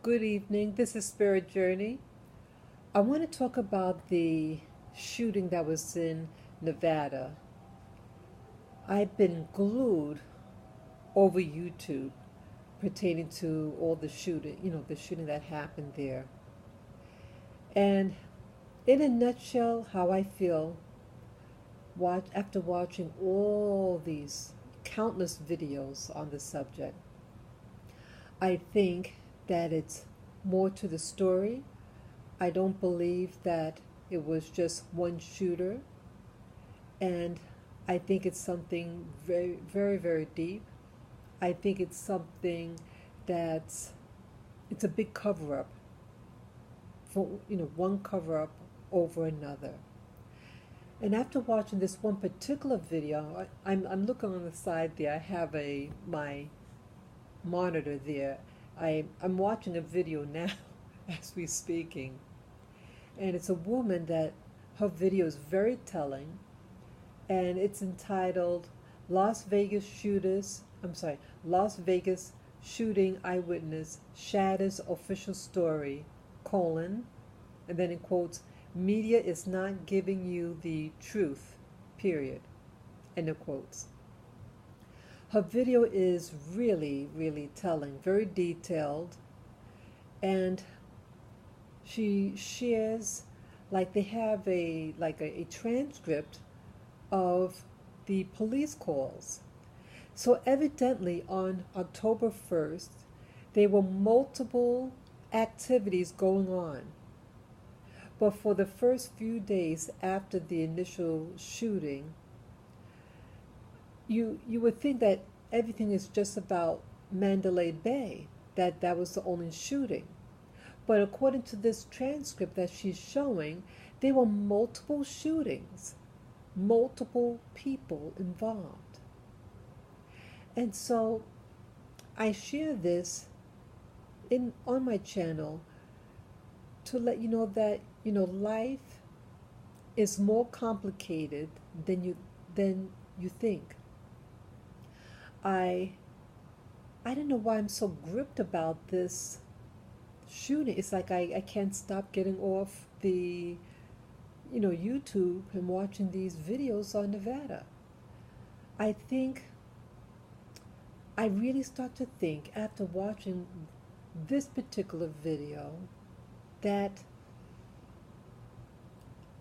Good evening. This is Spirit Journey. I want to talk about the shooting that was in Nevada. I've been glued over YouTube pertaining to all the shooting, the shooting that happened there. And in a nutshell, how I feel after watching all these countless videos on the subject, I think that it's more to the story. I don't believe that it was just one shooter, and I think it's something very, very, very deep. I think it's something that's it's a big cover up for one cover up over another. And after watching this one particular video, I'm looking on the side there. I have my monitor there. I'm watching a video now as we're speaking, and it's a woman that her video is very telling, and it's entitled Las Vegas Shooters, I'm sorry, Las Vegas Shooting Eyewitness Shatters Official Story, colon, and then in quotes, media is not giving you the truth, period, end of quotes. Her video is really, really telling, very detailed, and she shares like they have a transcript of the police calls. So evidently on October 1st, there were multiple activities going on. But for the first few days after the initial shooting, you would think that everything is just about Mandalay Bay, that was the only shooting. But according to this transcript that she's showing, there were multiple shootings, multiple people involved. And so I share this on my channel to let you know that life is more complicated than you think. I don't know why I'm so gripped about this shooting. It's like I can't stop getting off the YouTube and watching these videos on Nevada. I think I really start to think after watching this particular video that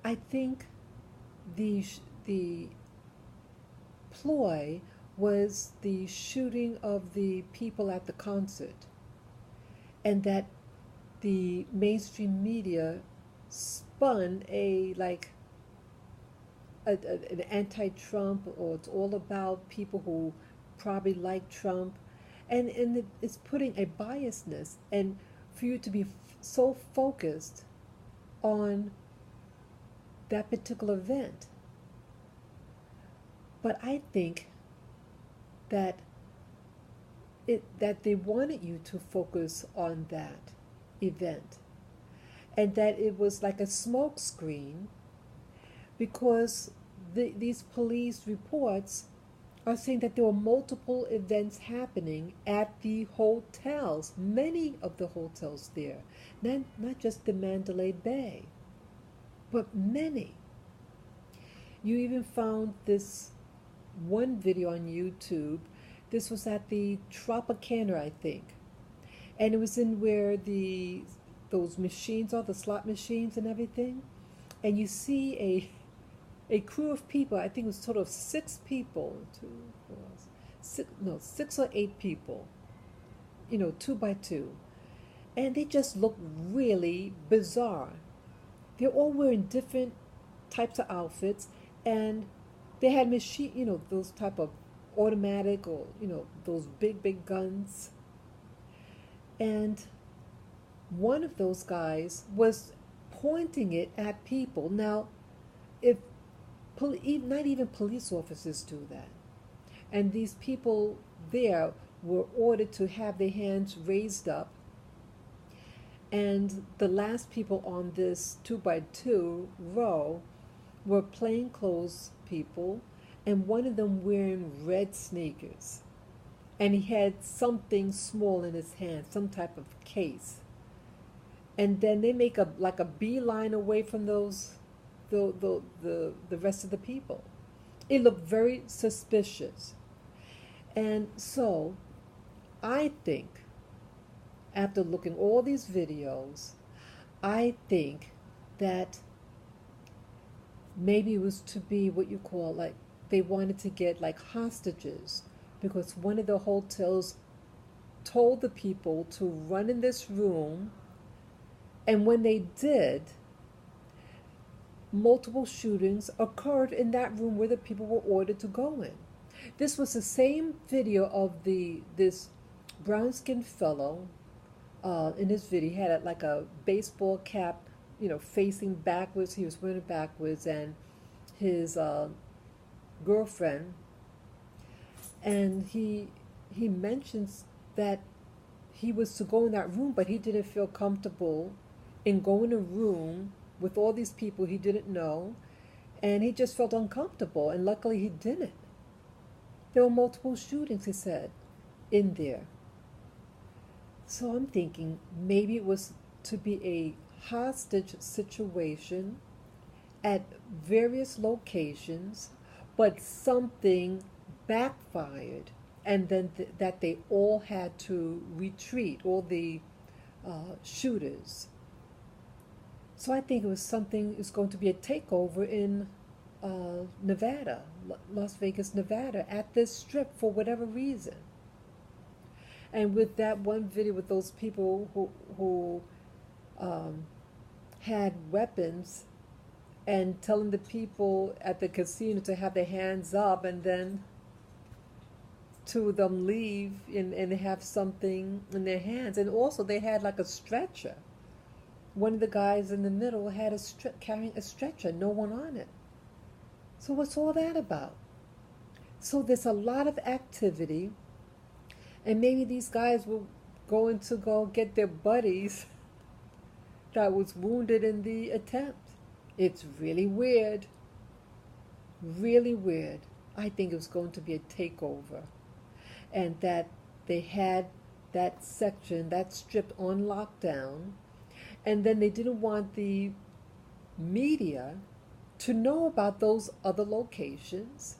I think the ploy was the shooting of the people at the concert, and that the mainstream media spun an anti-Trump, or it's all about people who probably like Trump, and it's putting a biasness, and for you to be so focused on that particular event. But I think that they wanted you to focus on that event, and that it was like a smoke screen, because these police reports are saying that there were multiple events happening at the hotels, many of the hotels there, not just the Mandalay Bay, but many. You even found this one video on YouTube. This was at the Tropicana, I think, and it was in where those machines are, the slot machines and everything, and you see a crew of people. I think it was sort of 6 people, 6 or 8 people, 2 by 2, and they just look really bizarre. They're all wearing different types of outfits, and they had machine, those type of automatic, or those big guns. And one of those guys was pointing it at people. Now, if not even police officers do that, and these people there were ordered to have their hands raised up, and the last people on this 2 by 2 row were plainclothes people, and one of them wearing red sneakers, and he had something small in his hand, some type of case. and then they make a like a beeline away from those the rest of the people. It looked very suspicious. And so I think, after looking all these videos, I think that maybe it was to be what you call, like, they wanted to get like hostages, because one of the hotels told the people to run in this room, and when they did, multiple shootings occurred in that room where the people were ordered to go in. This was the same video of this brown-skinned fellow. In his video, he had like a baseball cap, facing backwards. He was wearing it backwards, and his girlfriend, and he mentions that he was to go in that room, but he didn't feel comfortable in going in a room with all these people he didn't know, and he just felt uncomfortable, and luckily he didn't. There were multiple shootings, he said, in there. So I'm thinking maybe it was to be a hostage situation at various locations, but something backfired, and then that they all had to retreat, all the shooters. So I think it was something, it's going to be a takeover in Nevada, Las Vegas, Nevada, at this strip for whatever reason. And with that one video with those people who had weapons and telling the people at the casino to have their hands up, and then two of them leave and have something in their hands. And also they had like a stretcher. One of the guys in the middle had carrying a stretcher, no one on it. So what's all that about? So there's a lot of activity, and maybe these guys were going to go get their buddies that was wounded in the attempt. It's really weird. Really weird. I think it was going to be a takeover, and that they had that section, that strip, on lockdown, and then they didn't want the media to know about those other locations,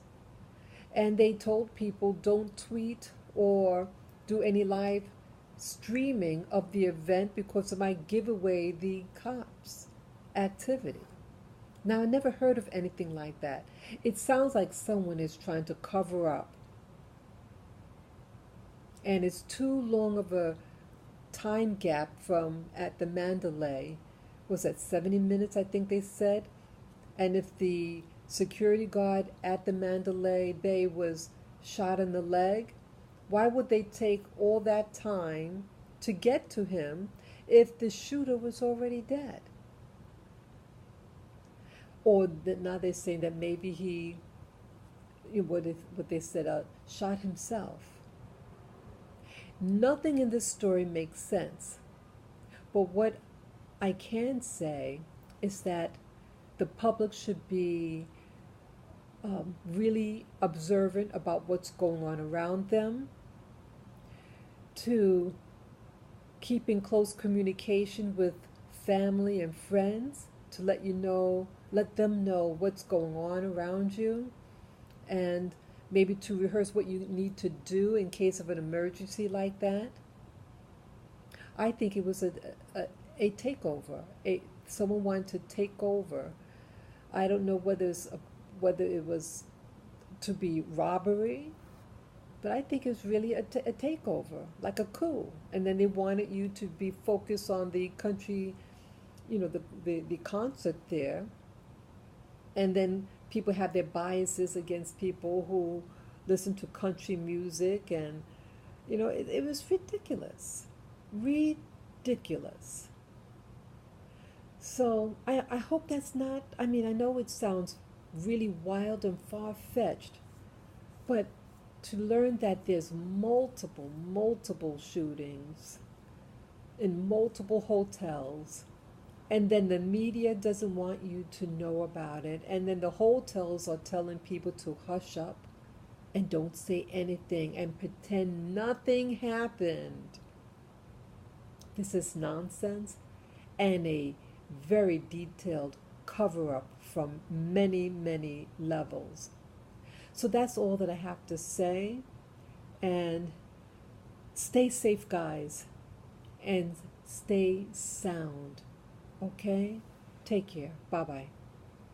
and they told people don't tweet or do any live streaming of the event because it might give away the cops' activity. Now, I never heard of anything like that. It sounds like someone is trying to cover up, and it's too long of a time gap from at the Mandalay. Was that 70 minutes, I think they said? And if the security guard at the Mandalay Bay was shot in the leg, why would they take all that time to get to him if the shooter was already dead? Or now they're saying that maybe he, what they said, shot himself. Nothing in this story makes sense. But what I can say is that the public should be really observant about what's going on around them, to keep in close communication with family and friends, to let them know what's going on around you, and maybe to rehearse what you need to do in case of an emergency like that. I think it was a takeover. Someone wanted to take over. I don't know whether it was to be robbery, but I think it's really a takeover, like a coup. And then they wanted you to be focused on the country, the concert there. And then people have their biases against people who listen to country music, and it was ridiculous. Ridiculous. So I hope that's not, I know it sounds really wild and far-fetched, but to learn that there's multiple shootings in multiple hotels, and then the media doesn't want you to know about it, and then the hotels are telling people to hush up and don't say anything and pretend nothing happened. This is nonsense. and a very detailed cover up from many, many levels. So that's all that I have to say. And stay safe, guys, and stay sound. Okay? Take care. Bye bye.